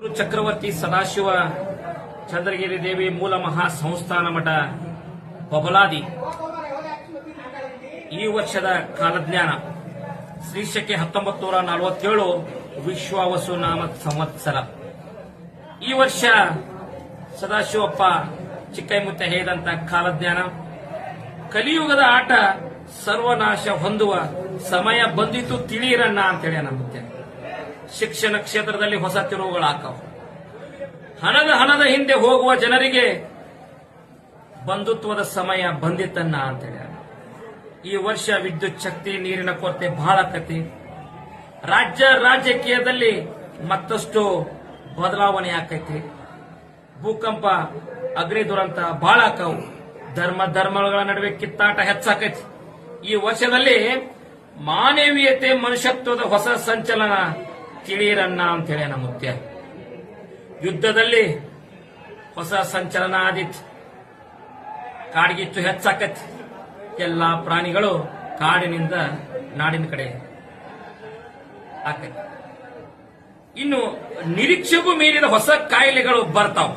ಚಕ್ರವರ್ತಿ ಸದಾಶಿವ ಚಂದ್ರಗಿರಿ ದೇವಿ ಮೂಲ ಮಹಾ ಸಂಸ್ಥಾನ ಮಠ ಬಬಲಾದಿ ಈ ವರ್ಷದ ಕಾಲಜ್ಞಾನ ಶ್ರೀಶಕೆ 1947 ವಿಶ್ವಾವಸು ನಾಮ ಸಂವತ್ಸರ. ಈ ವರ್ಷ ಸದಾಶಿವಪ್ಪ ಚಿಕ್ಕೈಮುತ್ತ ಹೇಳಿದಂತ ಕಾಲಜ್ಞಾನ ಕಲಿಯುಗದ ಆಟ ಸರ್ವನಾಶ ಹೊಂದುವ ಸಮಯ ಬಂದಿತು ತಿಳಿಯಿರಣ್ಣ ಅಂತೇಳಿ ನಂಬುತ್ತೆ. ಶಿಕ್ಷಣ ಕ್ಷೇತ್ರದಲ್ಲಿ ಹೊಸ ತಿರುವುಗಳಾಕವು. ಹಣದ ಹಿಂದೆ ಹೋಗುವ ಜನರಿಗೆ ಬಂಧುತ್ವದ ಸಮಯ ಬಂದಿತ್ತನ್ನ ಅಂತೇಳಿ. ಈ ವರ್ಷ ವಿದ್ಯುತ್ ಶಕ್ತಿ ನೀರಿನ ಕೊರತೆ ಬಹಳ ಆಕತಿ. ರಾಜಕೀಯದಲ್ಲಿ ಮತ್ತಷ್ಟು ಬದಲಾವಣೆ ಆಕೈತಿ. ಭೂಕಂಪ ಅಗ್ನಿ ದುರಂತ ಬಹಳ ಆಕವು. ಧರ್ಮಗಳ ನಡುವೆ ಕಿತ್ತಾಟ ಹೆಚ್ಚಾಕೈತಿ. ಈ ವರ್ಷದಲ್ಲಿ ಮಾನವೀಯತೆ ಮನುಷ್ಯತ್ವದ ಹೊಸ ಸಂಚಲನ ತಿಳಿಯಿರಣ್ಣ ಅಂತೇಳಿ ಮುತ್ಯ. ಯುದ್ಧದಲ್ಲಿ ಹೊಸ ಸಂಚಲನ ಆದಿತ್ತು. ಕಾಡ್ಗಿಚ್ಚು ಹೆಚ್ಚಾಕತಿ. ಎಲ್ಲಾ ಪ್ರಾಣಿಗಳು ಕಾಡಿನಿಂದ ನಾಡಿನ ಕಡೆ ಆಕತಿ. ಇನ್ನು ನಿರೀಕ್ಷೆಗೂ ಮೀರಿದ ಹೊಸ ಕಾಯಿಲೆಗಳು ಬರ್ತಾವ.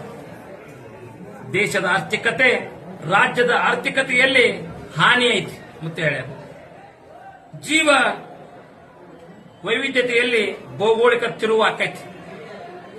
ದೇಶದ ಆರ್ಥಿಕತೆ ರಾಜ್ಯದ ಆರ್ಥಿಕತೆಯಲ್ಲಿ ಹಾನಿ ಐತಿ ಮತ್ತೆ ಹೇಳ್ಯಾರ. ಜೀವ ವೈವಿಧ್ಯತೆಯಲ್ಲಿ ಭೌಗೋಳಿಕ ತಿರುವು ಆಕೈತಿ.